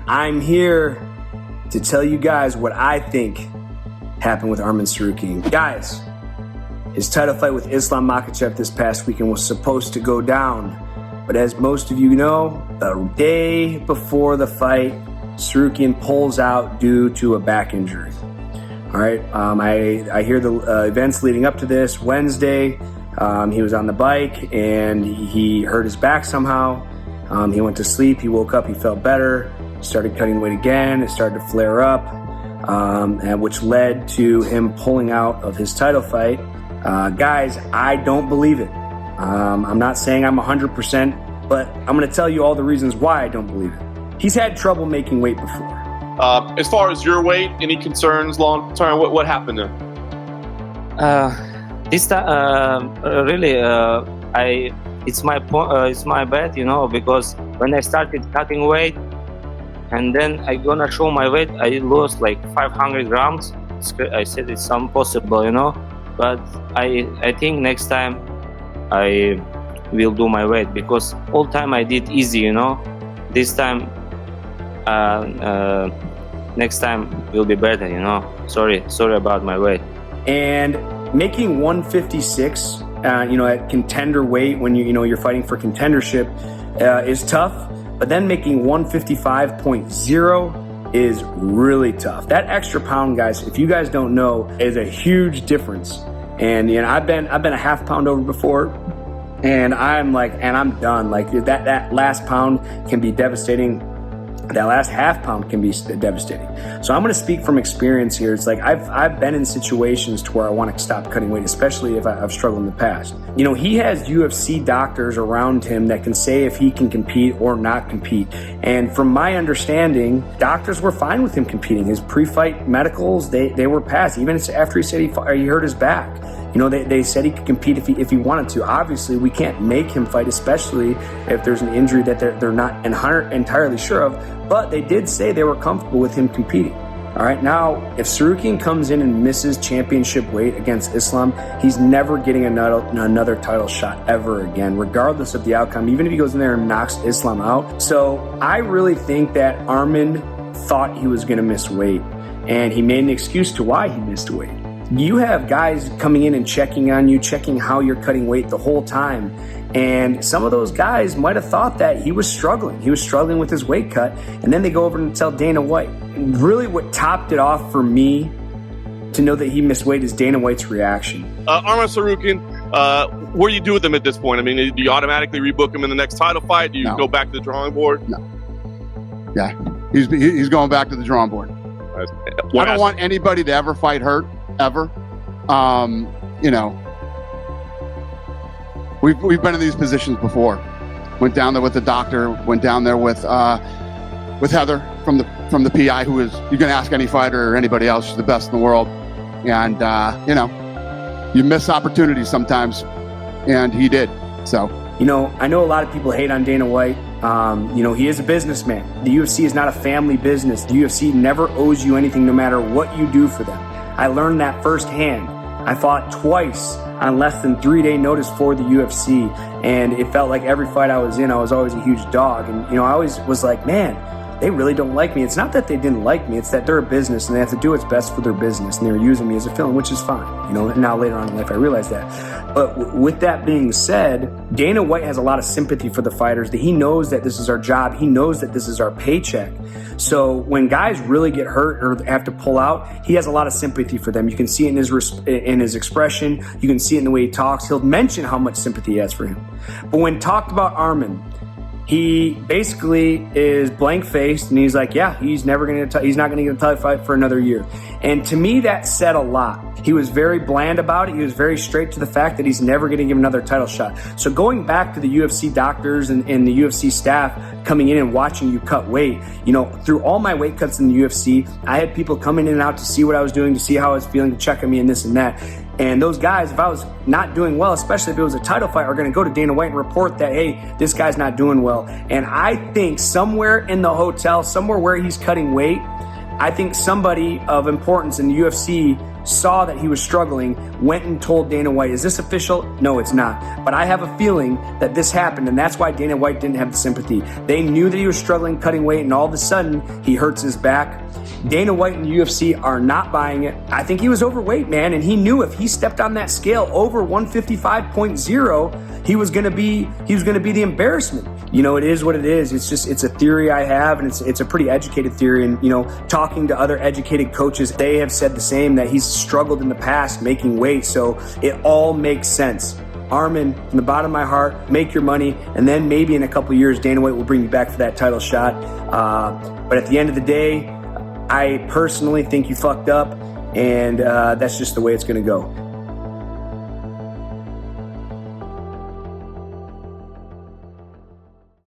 I'm here to tell you guys what I think happened with Arman Tsarukyan. Guys, his title fight with Islam Makhachev this past weekend was supposed to go down. But as most of you know, the day before the fight, Tsarukyan pulls out due to a back injury. All right, I hear the events leading up to this. Wednesday, he was on the bike and he hurt his back somehow. He went to sleep, he woke up, he felt better, started cutting weight again, it started to flare up, and which led to him pulling out of his title fight. Guys, I don't believe it. I'm not saying I'm 100%, but I'm going to tell you all the reasons why I don't believe it. He's had trouble making weight before. As far as your weight, any concerns long term? What happened there? This time, really, it's my bad, because when I started cutting weight, and then I gonna show my weight, I lost like 500 grams. I said it's impossible, but I think next time I will do my weight, because all time I did easy, This time, next time will be better, Sorry about my weight. And making 156, at contender weight when you're fighting for contendership is tough. But then making 155.0 is really tough. That extra pound, guys, if you guys don't know, is a huge difference. And I've been a half pound over before, and I'm done. Like that last pound can be devastating. That last half pound can be devastating. So I'm going to speak from experience here. It's like I've been in situations to where I want to stop cutting weight, especially if I've struggled in the past. He has UFC doctors around him that can say if he can compete or not compete. And from my understanding, doctors were fine with him competing. His pre-fight medicals, they were passed. Even after he said he hurt his back. They said he could compete if he wanted to. Obviously, we can't make him fight, especially if there's an injury that they're not entirely sure of. But they did say they were comfortable with him competing. All right, now, if Tsarukyan comes in and misses championship weight against Islam, he's never getting another title shot ever again, regardless of the outcome, even if he goes in there and knocks Islam out. So I really think that Arman thought he was going to miss weight, and he made an excuse to why he missed weight. You have guys coming in and checking on you, checking how you're cutting weight the whole time. And some of those guys might have thought that he was struggling. He was struggling with his weight cut. And then they go over and tell Dana White. And really what topped it off for me to know that he missed weight is Dana White's reaction. Arman Tsarukyan, what do you do with him at this point? I mean, do you automatically rebook him in the next title fight? Do you go back to the drawing board? No. Yeah, he's going back to the drawing board. I don't want anybody to ever fight hurt. Ever. We've been in these positions before. Went down there with the doctor, went down there with Heather from the PI, who is, you can ask any fighter or anybody else, she's the best in the world. And you miss opportunities sometimes, and he did. So I know a lot of people hate on Dana White. He is a businessman. The UFC is not a family business. The UFC never owes you anything, no matter what you do for them. I learned that firsthand. I fought twice on less than 3-day notice for the UFC, and it felt like every fight I was in, I was always a huge dog. And I always was like, man, they really don't like me. It's not that they didn't like me, it's that they're a business and they have to do what's best for their business, and they're using me as a villain, which is fine. Now later on in life I realized that. But with that being said, Dana White has a lot of sympathy for the fighters. That he knows that this is our job. He knows that this is our paycheck. So when guys really get hurt or have to pull out, he has a lot of sympathy for them. You can see it in his expression. You can see it in the way he talks. He'll mention how much sympathy he has for him. But when talked about Arman, he basically is blank-faced, and he's like, yeah, he's not going to get a title fight for another year. And to me, that said a lot. He was very bland about it. He was very straight to the fact that he's never going to give another title shot. So going back to the UFC doctors and the UFC staff coming in and watching you cut weight, through all my weight cuts in the UFC, I had people coming in and out to see what I was doing, to see how I was feeling, to check on me and this and that. And those guys, if I was not doing well, especially if it was a title fight, are going to go to Dana White and report that, hey, this guy's not doing well. And I think somewhere in the hotel, somewhere where he's cutting weight, I think somebody of importance in the UFC saw that he was struggling, went and told Dana White, is this official? No, it's not. But I have a feeling that this happened, and that's why Dana White didn't have the sympathy. They knew that he was struggling cutting weight, and all of a sudden, he hurts his back. Dana White and the UFC are not buying it. I think he was overweight, man, and he knew if he stepped on that scale over 155.0, he was going to be the embarrassment. You know, it is what it is. It's a theory I have, and it's a pretty educated theory. And, you know, talking to other educated coaches, they have said the same, that he's struggled in the past making weight. So it all makes sense. Arman, from the bottom of my heart, make your money, and then maybe in a couple years, Dana White will bring you back for that title shot. But at the end of the day, I personally think you fucked up, and that's just the way it's going to go.